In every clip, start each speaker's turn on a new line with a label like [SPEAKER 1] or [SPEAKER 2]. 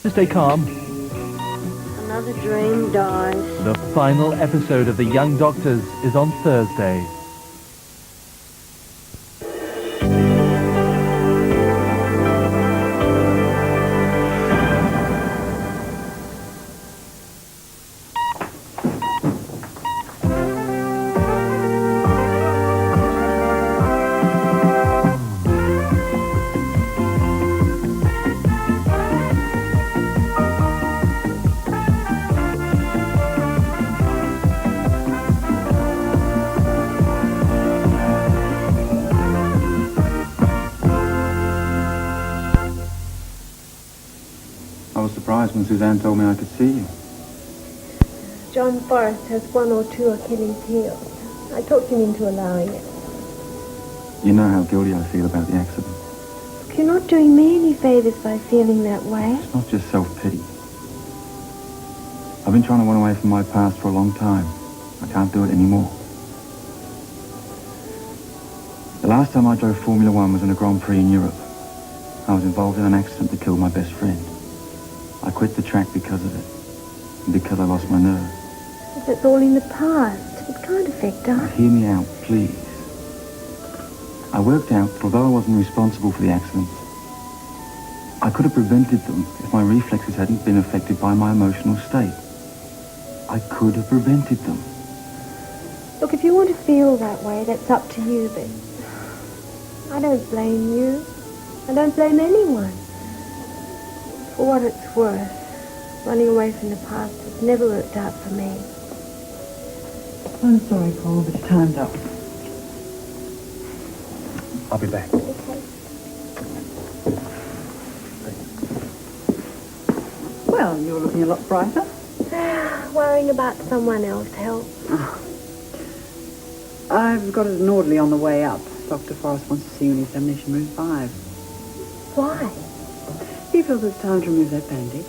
[SPEAKER 1] To stay calm.
[SPEAKER 2] Another dream dies.
[SPEAKER 1] The final episode of The Young Doctors is on Thursday.
[SPEAKER 3] I was surprised when Suzanne told me I could see you.
[SPEAKER 2] John Forrest has one or two Achilles heels. I talked him into allowing it.
[SPEAKER 3] You know how guilty I feel about the accident.
[SPEAKER 2] Look, you're not doing me any favours by feeling that way.
[SPEAKER 3] It's not just self-pity. I've been trying to run away from my past for a long time. I can't do it anymore. The last time I drove Formula One was in a Grand Prix in Europe. I was involved in an accident that killed my best friend. I quit the track because of it, and because I lost my nerve.
[SPEAKER 2] If it's all in the past, it can't affect us.
[SPEAKER 3] Hear me out, please. I worked out that although I wasn't responsible for the accidents, I could have prevented them if my reflexes hadn't been affected by my emotional state. I could have prevented them.
[SPEAKER 2] Look, if you want to feel that way, that's up to you, but I don't blame you. I don't blame anyone. For what it's worth, running away from the past has never worked out for me.
[SPEAKER 4] I'm sorry, Paul, but time's up.
[SPEAKER 3] I'll be back.
[SPEAKER 2] Okay.
[SPEAKER 4] Well, you're looking a lot brighter.
[SPEAKER 2] Worrying about someone else helps.
[SPEAKER 4] I've got an orderly on the way up. Dr. Forrest wants to see you in examination room 5.
[SPEAKER 2] Why?
[SPEAKER 4] He feels it's time to remove that bandage,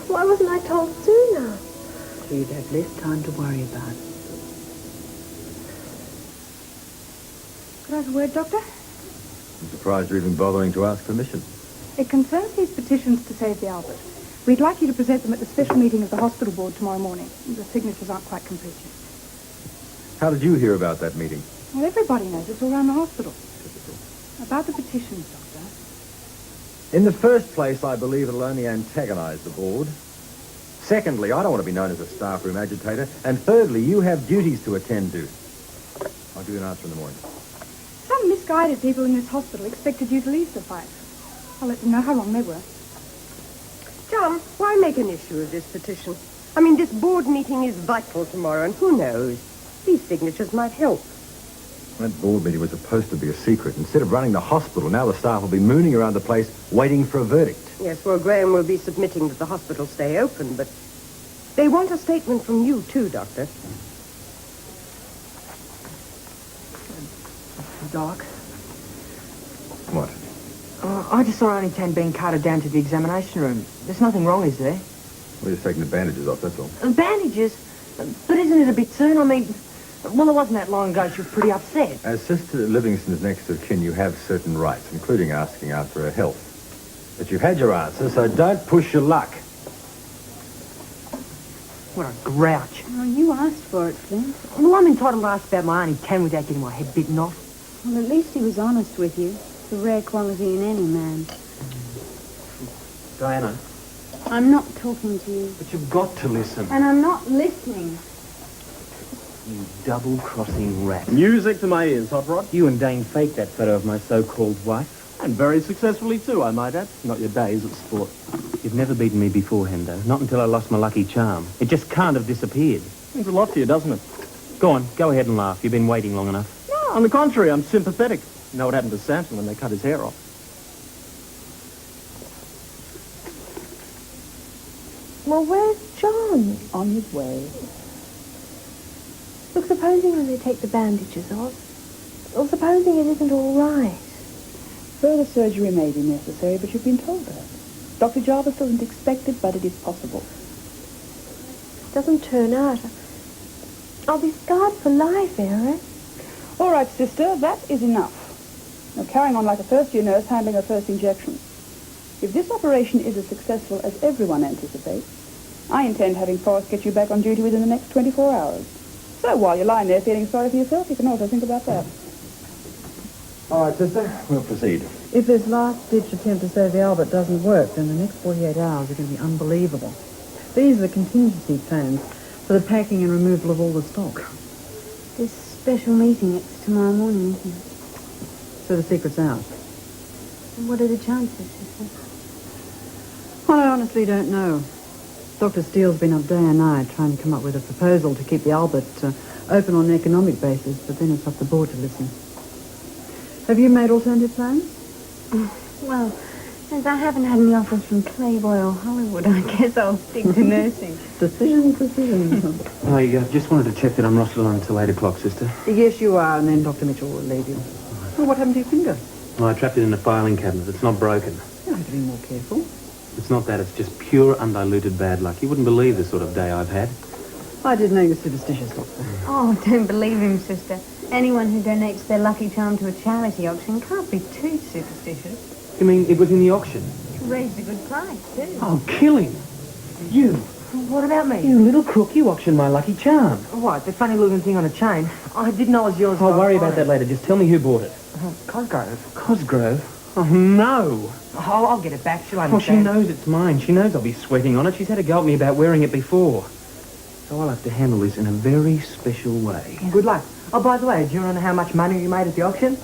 [SPEAKER 2] Why wasn't I told sooner?
[SPEAKER 4] so you'd have less time to worry about.
[SPEAKER 5] Could I have a word, Doctor?
[SPEAKER 6] I'm surprised you're even bothering to ask permission.
[SPEAKER 5] It concerns these petitions to save the Albert. We'd like you to present them at the special meeting of the hospital board tomorrow morning. The signatures aren't quite complete yet.
[SPEAKER 6] How did you hear about that meeting?
[SPEAKER 5] Well, everybody knows it's all around the hospital.
[SPEAKER 6] Typical.
[SPEAKER 5] About the petitions, Doctor.
[SPEAKER 6] In the first place, I believe it'll only antagonize the board. Secondly, I don't want to be known as a staff room agitator. And thirdly, you have duties to attend to. I'll give you an answer in the morning.
[SPEAKER 5] Some misguided people in this hospital expected you to leave the fight. I'll let them know how wrong they were.
[SPEAKER 7] John, why make an issue of this petition? I mean, this board meeting is vital tomorrow, and who knows? These signatures might help.
[SPEAKER 6] That board meeting was supposed to be a secret. Instead of running the hospital, now the staff will be mooning around the place waiting for a verdict.
[SPEAKER 7] Yes, well, Graham will be submitting that the hospital stay open, but they want a statement from you, too, Doctor.
[SPEAKER 8] Doc?
[SPEAKER 6] What?
[SPEAKER 8] I just saw only 10 being carted down to the examination room. There's nothing wrong, is there?
[SPEAKER 6] We're just taking the bandages off, that's all.
[SPEAKER 8] Bandages? But isn't it a bit soon? I mean, well, it wasn't that long ago she was pretty upset.
[SPEAKER 6] As Sister Livingston's next of kin, you have certain rights, including asking after her health. But you've had your answer, so don't push your luck.
[SPEAKER 8] What a grouch.
[SPEAKER 5] Oh, you asked for it, Flint.
[SPEAKER 8] Well, I'm entitled to ask about my Auntie Tan without getting my head bitten off.
[SPEAKER 9] Well, at least he was honest with you. It's a rare quality in any man.
[SPEAKER 10] Diana.
[SPEAKER 9] I'm not talking to you.
[SPEAKER 10] But you've got to listen.
[SPEAKER 9] And I'm not listening.
[SPEAKER 10] You double-crossing rat.
[SPEAKER 11] Music to my ears, Hot Rod.
[SPEAKER 10] You and Dane faked that photo of my so-called wife.
[SPEAKER 11] And very successfully, too, I might add. Not your days at sport.
[SPEAKER 10] You've never beaten me before, Hendo. Not until I lost my lucky charm. It just can't have disappeared.
[SPEAKER 11] Means a lot to you, doesn't it?
[SPEAKER 10] Go on, go ahead and laugh. You've been waiting long enough.
[SPEAKER 11] No, on the contrary, I'm sympathetic. You know what happened to Samson when they cut his hair off?
[SPEAKER 2] Well, where's John?
[SPEAKER 4] On his way.
[SPEAKER 2] Look, supposing when they take the bandages off, or supposing it isn't all right.
[SPEAKER 4] Further surgery may be necessary, but you've been told that. Dr. Jarvis doesn't expect it, but it is possible.
[SPEAKER 2] If it doesn't turn out, I'll be scarred for life, Eric.
[SPEAKER 4] All right, sister, that is enough. You're carrying on like a first-year nurse handling her first injection. If this operation is as successful as everyone anticipates, I intend having Forrest get you back on duty within the next 24 hours. So while you're lying there feeling sorry for yourself, you can also think about that.
[SPEAKER 6] All right, sister, we'll proceed.
[SPEAKER 12] If this last-ditch attempt to save the Albert doesn't work, then the next 48 hours are going to be unbelievable. These are the contingency plans for the packing and removal of all the stock.
[SPEAKER 9] This special meeting, it's tomorrow morning, isn't it?
[SPEAKER 12] So the secret's out.
[SPEAKER 9] And what are the chances, sister?
[SPEAKER 12] Well, I honestly don't know. Dr. Steele's been up day and night trying to come up with a proposal to keep the Albert open on an economic basis, but then it's up to the board to listen. Have you made alternative plans?
[SPEAKER 9] Well, since I haven't had any offers from Playboy or Hollywood, I guess I'll stick to nursing.
[SPEAKER 12] Decisions.
[SPEAKER 10] I just wanted to check that I'm rostered on until 8 o'clock, sister.
[SPEAKER 12] Yes, you are, and then Dr. Mitchell will leave you. Well, what happened to your finger?
[SPEAKER 10] Well, I trapped it in a filing cabinet. It's not broken.
[SPEAKER 12] You have to be more careful.
[SPEAKER 10] It's not that. It's just pure, undiluted bad luck. You wouldn't believe the sort of day I've had.
[SPEAKER 12] I did know you're superstitious, Doctor.
[SPEAKER 9] Oh, don't believe him, sister. Anyone who donates their lucky charm to a charity auction can't be too superstitious.
[SPEAKER 10] You mean it was in the auction?
[SPEAKER 9] Raised a good price, too.
[SPEAKER 10] Oh, killing! You!
[SPEAKER 8] What about me?
[SPEAKER 10] You little crook, you auctioned my lucky charm.
[SPEAKER 8] What, the funny-looking thing on a chain? I didn't know it was yours.
[SPEAKER 10] I'll worry about that later. Just tell me who bought it.
[SPEAKER 8] Cosgrove.
[SPEAKER 10] Cosgrove? Oh, no!
[SPEAKER 8] Oh, I'll get it back. She'll
[SPEAKER 10] Well, she
[SPEAKER 8] understand.
[SPEAKER 10] knows it's mine. She knows I'll be sweating on it. She's had a go at me about wearing it before. So I'll have to handle this in a very special way.
[SPEAKER 8] Good luck. Oh, by the way, do you want to know how much money you made at the auction?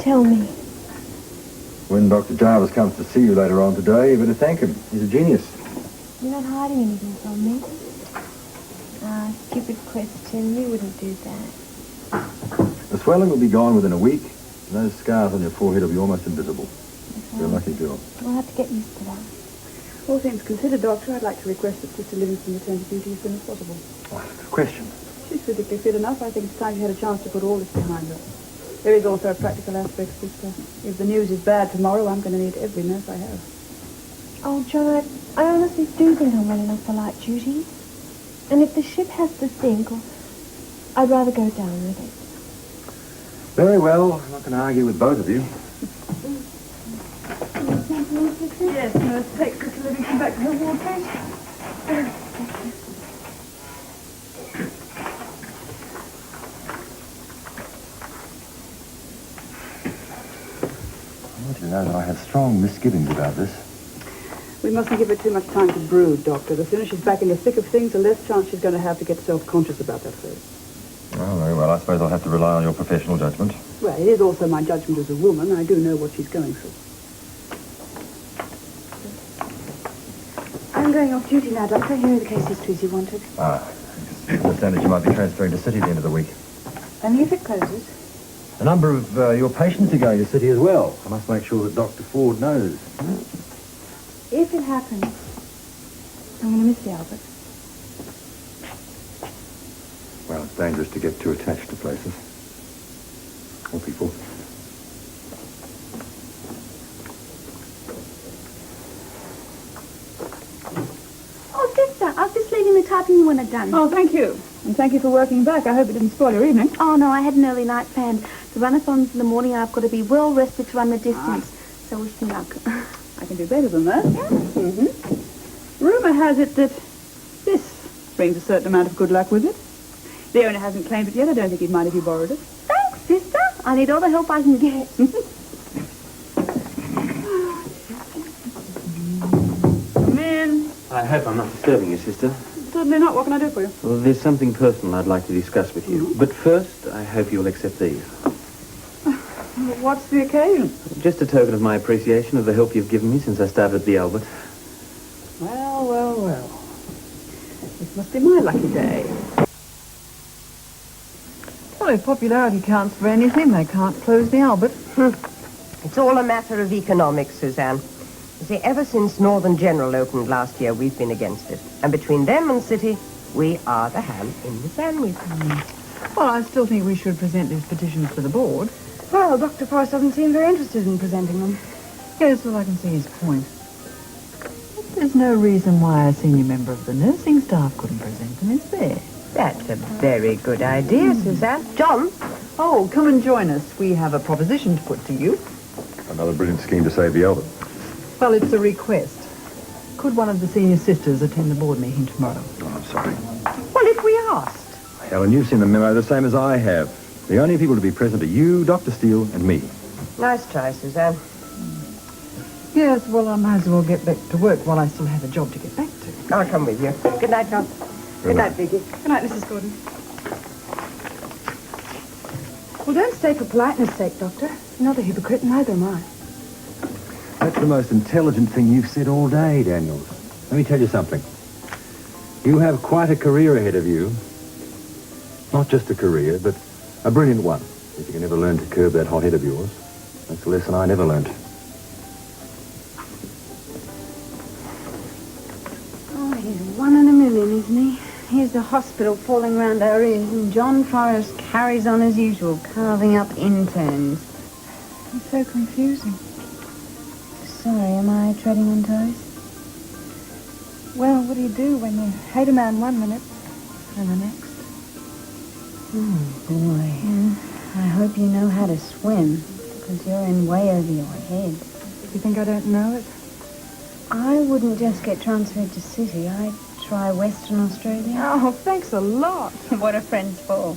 [SPEAKER 2] Tell me.
[SPEAKER 6] When Dr. Jarvis comes to see you later on today, you better thank him. He's a genius.
[SPEAKER 2] You're not hiding anything from me. Ah, stupid question. You wouldn't do that.
[SPEAKER 6] The swelling will be gone within a week, and those scars on your forehead will be almost invisible. You're a lucky girl.
[SPEAKER 2] We'll have to get used to that.
[SPEAKER 4] All things considered, Doctor, I'd like to request that Sister Livingston return to duty as soon as possible.
[SPEAKER 6] Question.
[SPEAKER 4] She's physically fit enough. I think it's time she had a chance to put all this behind her. There is also a practical aspect, Sister. If the news is bad tomorrow, I'm going to need every nurse I have.
[SPEAKER 2] Oh, John, I honestly do think I'm well enough for light duty. And if the ship has to sink, I'd rather go down with it.
[SPEAKER 6] Very well. I'm not going to argue with both of you.
[SPEAKER 4] Yes, nurse, take Sister Livingston back to her ward, please.
[SPEAKER 6] I want you to know that I have strong misgivings about this.
[SPEAKER 4] We mustn't give her too much time to brood, Doctor. The sooner she's back in the thick of things, the less chance she's going to have to get self-conscious about that first.
[SPEAKER 6] Oh, very well. I suppose I'll have to rely on your professional judgment.
[SPEAKER 4] Well, it is also my judgment as a woman. I do know what she's going through.
[SPEAKER 5] I'm going off duty now, Doctor. Here are the case histories you wanted.
[SPEAKER 6] I understand that you might be transferring to City at the end of the week.
[SPEAKER 5] Only if it closes.
[SPEAKER 6] A number of your patients are going to City as well. I must make sure that Dr. Ford knows.
[SPEAKER 5] If it happens, I'm going to miss the Albert.
[SPEAKER 6] Well, it's dangerous to get too attached to places. Or people.
[SPEAKER 5] Oh, sister, I was just leaving the typing you wanted done.
[SPEAKER 4] Oh, thank you. And thank you for working back. I hope it didn't spoil your evening.
[SPEAKER 2] Oh, no, I had an early night planned. The run-a-thon's in the morning. I've got to be well rested to run the distance. So wish me luck.
[SPEAKER 4] I can do better than that. Yeah. Mm-hmm. Rumour has it that this brings a certain amount of good luck with it. The owner hasn't claimed it yet. I don't think he'd mind if you borrowed it.
[SPEAKER 2] Thanks, sister. I need all the help I can get.
[SPEAKER 4] Come in.
[SPEAKER 10] I hope I'm not disturbing you, sister.
[SPEAKER 4] Certainly not. What can I do for you?
[SPEAKER 10] Well, there's something personal I'd like to discuss with you. But first, I hope you'll accept these.
[SPEAKER 4] What's the occasion?
[SPEAKER 10] Just a token of my appreciation of the help you've given me since I started at the Albert.
[SPEAKER 4] Well, well, well. This must be my lucky day.
[SPEAKER 12] Well, if popularity counts for anything, they can't close the Albert.
[SPEAKER 7] It's all a matter of economics, Suzanne. You see, ever since Northern General opened last year, we've been against it. And between them and City, we are the ham in the sandwich.
[SPEAKER 12] Well, I still think we should present these petitions to the board.
[SPEAKER 5] Well, Dr. Forrest doesn't seem very interested in presenting them.
[SPEAKER 12] Yes, well, I can see his point. But there's no reason why a senior member of the nursing staff couldn't present them, is there?
[SPEAKER 7] That's a very good idea, Suzanne. John?
[SPEAKER 12] Oh, come and join us. We have a proposition to put to you.
[SPEAKER 6] Another brilliant scheme to save the Albert.
[SPEAKER 12] Well, it's a request. Could one of the senior sisters attend the board meeting tomorrow?
[SPEAKER 6] Oh, I'm sorry.
[SPEAKER 7] Well, if we asked.
[SPEAKER 6] Helen, you've seen the memo the same as I have. The only people to be present are you, Dr. Steele, and me.
[SPEAKER 7] Nice try, Suzanne.
[SPEAKER 12] Yes, well, I might as well get back to work while I still have a job to get back to.
[SPEAKER 7] I'll come with you. Good night, John. Good night, Vicky.
[SPEAKER 5] Good night, Mrs. Gordon. Well, don't stay for politeness' sake, Doctor. You're not a hypocrite, neither am I.
[SPEAKER 6] That's the most intelligent thing you've said all day, Daniels. Let me tell you something. You have quite a career ahead of you. Not just a career, but a brilliant one. If you can ever learn to curb that hot head of yours. That's a lesson I never learned.
[SPEAKER 9] Oh, he's one in a million, isn't he? Here's the hospital falling round our ears, and John Forrest carries on as usual, carving up interns.
[SPEAKER 5] It's so confusing.
[SPEAKER 9] Sorry, am I treading on toes?
[SPEAKER 5] Well, what do you do when you hate a man one minute and the next?
[SPEAKER 9] Oh, boy. I hope you know how to swim, because you're in way over your head.
[SPEAKER 5] You think I don't know it?
[SPEAKER 9] I wouldn't just get transferred to City. I'd try Western Australia.
[SPEAKER 5] Oh, thanks a lot.
[SPEAKER 9] What are friends for?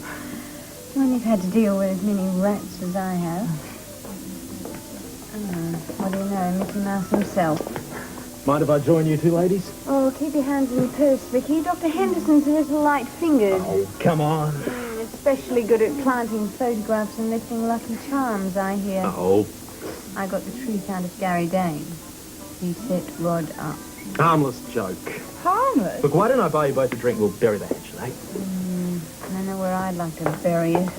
[SPEAKER 9] When you've had to deal with as many rats as I have. What do you know, Mickey Mouse himself.
[SPEAKER 11] Mind if I join you two ladies?
[SPEAKER 9] Oh, keep your hands in your purse, Vicky. Dr. Henderson's a little light-fingered.
[SPEAKER 11] Oh, come on.
[SPEAKER 9] Especially good at planting photographs and lifting lucky charms, I hear.
[SPEAKER 11] Oh.
[SPEAKER 9] I got the truth out of Gary Dane. He set Rod up.
[SPEAKER 11] Harmless joke.
[SPEAKER 5] Harmless?
[SPEAKER 11] Look, why don't I buy you both a drink? We'll bury the hatchet, eh?
[SPEAKER 9] I know where I'd like to bury it.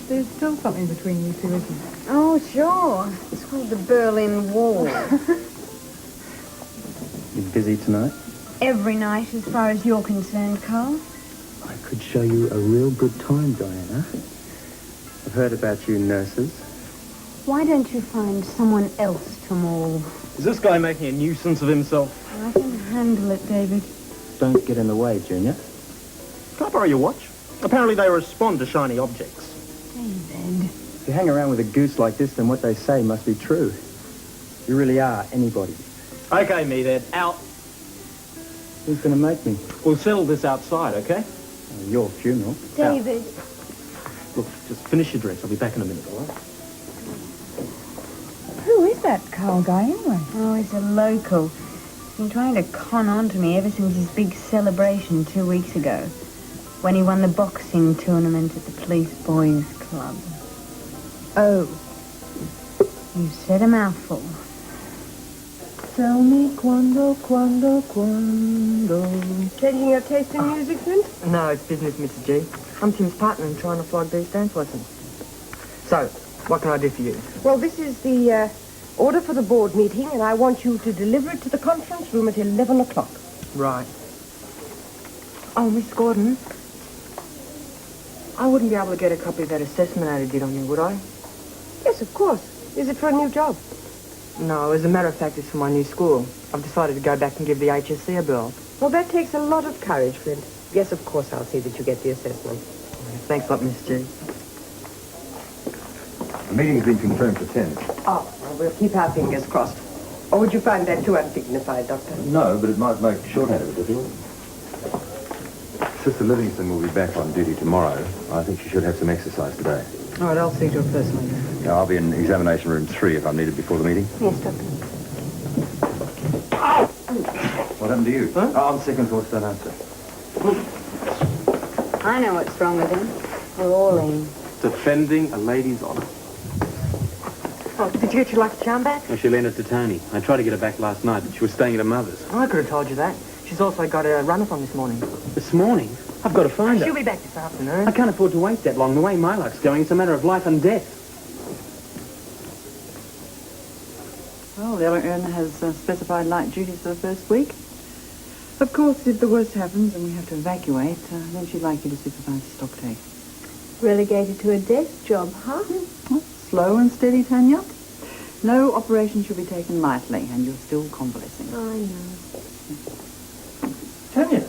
[SPEAKER 5] There's still something between you two, isn't there?
[SPEAKER 9] Oh, sure. It's called the Berlin Wall.
[SPEAKER 3] You busy tonight?
[SPEAKER 9] Every night, as far as you're concerned, Carl.
[SPEAKER 3] I could show you a real good time, Diana. I've heard about you nurses.
[SPEAKER 9] Why don't you find someone else to maul?
[SPEAKER 11] Is this guy making a nuisance of himself?
[SPEAKER 9] I can handle it, David.
[SPEAKER 3] Don't get in the way, Junior.
[SPEAKER 11] Can I borrow your watch? Apparently they respond to shiny objects.
[SPEAKER 9] David.
[SPEAKER 3] If you hang around with a goose like this, then what they say must be true. You really are anybody.
[SPEAKER 11] Okay, me then. Out.
[SPEAKER 3] Who's going to make me?
[SPEAKER 11] We'll settle this outside, okay?
[SPEAKER 3] Your funeral.
[SPEAKER 9] David.
[SPEAKER 11] Look, just finish your drinks. I'll be back in a minute, all right?
[SPEAKER 5] Who is that Carl guy, anyway?
[SPEAKER 9] Oh, he's a local. He's been trying to con on to me ever since his big celebration 2 weeks ago, when he won the boxing tournament at the Police Boys Club.
[SPEAKER 5] Oh.
[SPEAKER 9] You said a mouthful.
[SPEAKER 12] Tell me quando.
[SPEAKER 7] Changing your taste in music, Flint? No, it's business, Mrs. G. I'm Tim's partner and trying to flog these dance lessons. So, what can I do for you? Well, this is the order for the board meeting, and I want you to deliver it to the conference room at 11 o'clock. Right. Oh, Miss Gordon, I wouldn't be able to get a copy of that assessment Ada did on you, would I? Yes, of course. Is it for a new job? No, as a matter of fact, it's for my new school. I've decided to go back and give the HSC a bill. Well, that takes a lot of courage, Flint. Yes, of course, I'll see that you get the assessment. Thanks a lot, Miss G.
[SPEAKER 6] The meeting's been confirmed for 10.
[SPEAKER 7] Oh, well, we'll keep our fingers crossed. Or would you find that too undignified, Doctor?
[SPEAKER 6] No, but it might make shorthand of it difficult. Sister Livingston will be back on duty tomorrow. I think she should have some exercise today.
[SPEAKER 12] All right, I'll see to it personally.
[SPEAKER 6] Now, I'll be in examination room 3 if I'm needed before the meeting.
[SPEAKER 9] Yes, Doctor.
[SPEAKER 6] What happened to you? Huh? Oh, on second thoughts, don't answer.
[SPEAKER 9] I know what's wrong with him. We're all in.
[SPEAKER 10] Defending a lady's honour.
[SPEAKER 7] Oh, did you get your lucky charm back?
[SPEAKER 10] Oh, she lent it to Tony. I tried to get her back last night, but she was staying at her mother's.
[SPEAKER 7] Oh, I could have told you that. She's also got a run-off on this morning.
[SPEAKER 10] This morning? I've got to find her.
[SPEAKER 7] She'll be back this afternoon.
[SPEAKER 10] I can't afford to wait that long. The way my luck's going, it's a matter of life and death.
[SPEAKER 12] Well, the LRN has specified light duties for the first week. Of course, if the worst happens and we have to evacuate, then she'd like you to supervise the stock take.
[SPEAKER 2] Relegated to a desk job, huh?
[SPEAKER 12] Well, slow and steady, Tanya. No operation should be taken lightly, and you're still convalescing.
[SPEAKER 2] I know.
[SPEAKER 11] Tanya,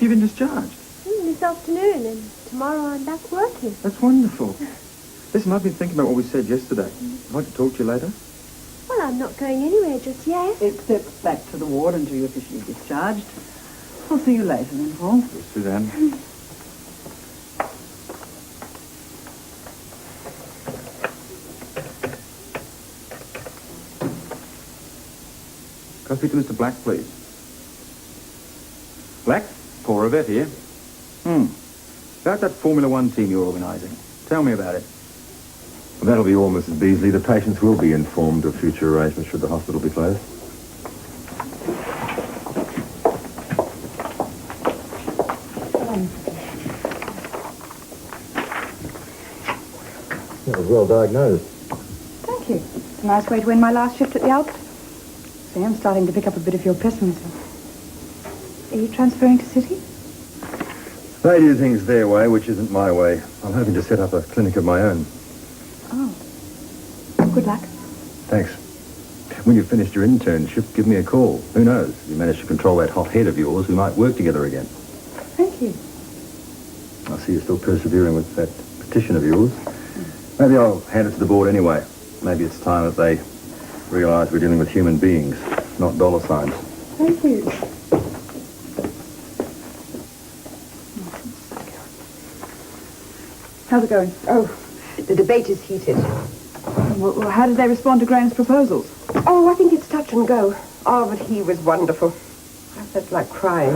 [SPEAKER 11] you've been discharged.
[SPEAKER 2] It's afternoon, and tomorrow I'm back working.
[SPEAKER 3] That's wonderful. Listen, I've been thinking about what we said yesterday. I'd like to talk to you later.
[SPEAKER 2] Well, I'm not going anywhere just yet.
[SPEAKER 4] Except back to the ward until you're officially discharged. I'll see you later then, Paul.
[SPEAKER 3] Suzanne. Can I speak to Mr. Black, please? Black? Paul Rivette here. About that Formula One team you're organising. Tell me about it.
[SPEAKER 6] Well, that'll be all, Mrs. Beasley. The patients will be informed of future arrangements should the hospital be closed. That was well diagnosed.
[SPEAKER 5] Thank you. It's a nice way to end my last shift at the Albert. See, I'm starting to pick up a bit of your pessimism. Are you transferring to City?
[SPEAKER 6] They do things their way, which isn't my way. I'm hoping to set up a clinic of my own.
[SPEAKER 5] Oh. Good luck.
[SPEAKER 6] Thanks. When you've finished your internship, give me a call. Who knows? If you manage to control that hot head of yours, we might work together again.
[SPEAKER 5] Thank you.
[SPEAKER 6] I see you're still persevering with that petition of yours. Maybe I'll hand it to the board anyway. Maybe it's time that they realise we're dealing with human beings, not dollar signs.
[SPEAKER 5] Thank you.
[SPEAKER 4] How's it going?
[SPEAKER 7] Oh, the debate is heated.
[SPEAKER 4] Well, how did they respond to Graham's proposals?
[SPEAKER 7] Oh, I think it's touch and go. Oh, but he was wonderful. I felt like crying.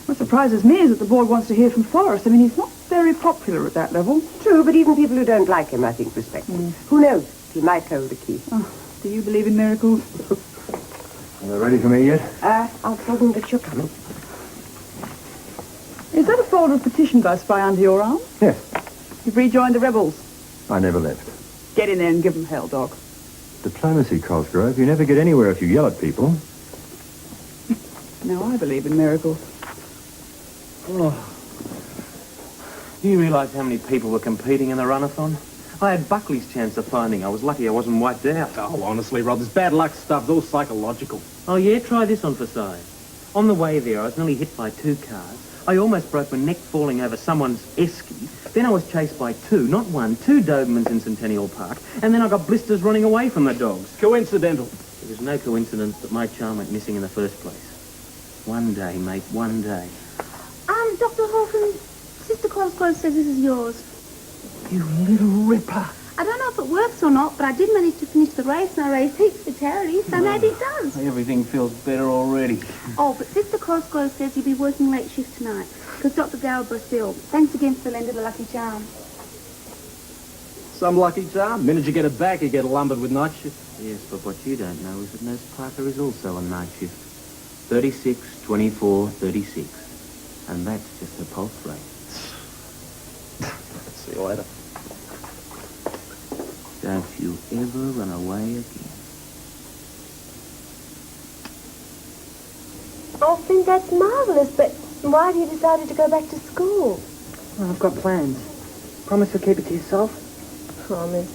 [SPEAKER 4] What surprises me is that the board wants to hear from Forrest. I mean, he's not very popular at that level.
[SPEAKER 7] True, but even people who don't like him, I think, respect him. Who knows? He might hold the key.
[SPEAKER 4] Oh, do you believe in miracles?
[SPEAKER 6] Are they ready for me yet?
[SPEAKER 7] I'll tell them that you're coming.
[SPEAKER 4] Is that a folder of petition by spy under your arm?
[SPEAKER 6] Yes.
[SPEAKER 4] You've rejoined the rebels.
[SPEAKER 6] I never left.
[SPEAKER 4] Get in there and give them hell, Doc.
[SPEAKER 6] Diplomacy, Cosgrove. You never get anywhere if you yell at people.
[SPEAKER 4] Now I believe in miracles.
[SPEAKER 10] Oh. Do you realise how many people were competing in the runathon? I had Buckley's chance of finding. I was lucky I wasn't wiped out.
[SPEAKER 11] Oh, honestly, Rob, this bad luck stuff's all psychological.
[SPEAKER 10] Oh, yeah? Try this on for size. On the way there, I was nearly hit by 2 cars. I almost broke my neck falling over someone's esky. Then I was chased by 2, not 1, 2 Dobermans in Centennial Park. And then I got blisters running away from the dogs.
[SPEAKER 11] Coincidental.
[SPEAKER 10] It was no coincidence that my charm went missing in the first place. One day, mate, one day.
[SPEAKER 13] Dr. Hawkins, Sister Cosgrove says this is yours.
[SPEAKER 10] You little ripper.
[SPEAKER 13] I don't know if it works or not, but I did manage to finish the race, and I raised heaps for charity, so maybe it does.
[SPEAKER 10] Everything feels better already.
[SPEAKER 13] Oh, but Sister Cosgrove says you'll be working late shift tonight, because Dr. Galbraith's ill. Thanks again for the lend of the lucky charm.
[SPEAKER 11] Some lucky charm. Minute you get it back, you get lumbered with night shift.
[SPEAKER 10] Yes, but what you don't know is that Nurse Parker is also on night shift. 36, 24, 36. And that's just her pulse rate.
[SPEAKER 11] See you later.
[SPEAKER 10] Don't you ever run away again.
[SPEAKER 2] I think that's marvellous, but why have you decided to go back to school?
[SPEAKER 8] Well, I've got plans. Promise you'll keep it to yourself?
[SPEAKER 2] Promise.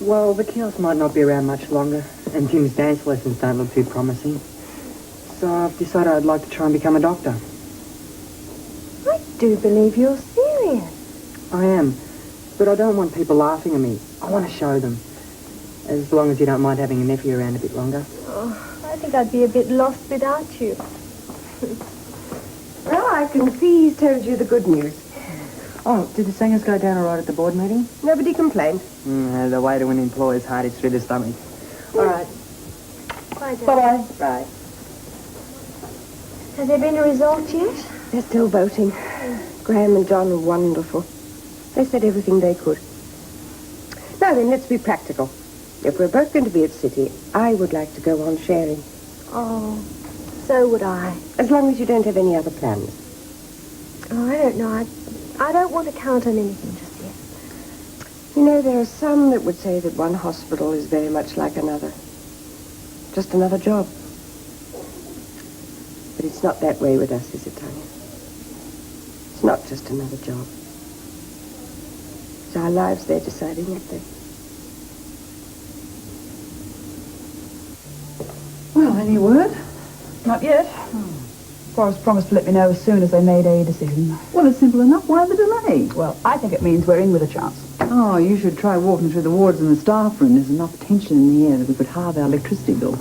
[SPEAKER 8] Well, the kiosk might not be around much longer, and Jim's dance lessons don't look too promising. So I've decided I'd like to try and become a doctor.
[SPEAKER 2] I do believe you're serious.
[SPEAKER 8] I am, but I don't want people laughing at me. I want to show them. As long as you don't mind having a nephew around a bit longer.
[SPEAKER 2] Oh, I think I'd be a bit lost without you.
[SPEAKER 7] Well, I can see he's told you the good news.
[SPEAKER 8] Oh, did the singers go down all right at the board meeting?
[SPEAKER 7] Nobody complained.
[SPEAKER 8] The way to win employers' heart is through the stomach. All right.
[SPEAKER 2] Bye, Dad.
[SPEAKER 7] Bye-bye. Bye.
[SPEAKER 2] Has there been a result yet?
[SPEAKER 7] They're still voting. Graham and John are wonderful. They said everything they could. Now then, let's be practical. If we're both going to be at City, I would like to go on sharing.
[SPEAKER 2] Oh, so would I.
[SPEAKER 7] As long as you don't have any other plans.
[SPEAKER 2] Oh, I don't know. I don't want to count on anything just yet.
[SPEAKER 7] You know, there are some that would say that one hospital is very much like another. Just another job. But it's not that way with us, is it, Tanya? It's not just another job. It's our lives they're deciding, aren't they?
[SPEAKER 4] Well, any word? Not yet.
[SPEAKER 5] Forrest promised to let me know as soon as they made a decision.
[SPEAKER 4] Well, it's simple enough. Why the delay?
[SPEAKER 5] Well, I think it means we're in with a chance.
[SPEAKER 4] Oh, you should try walking through the wards in the staff room. There's enough tension in the air that we could halve our electricity bill.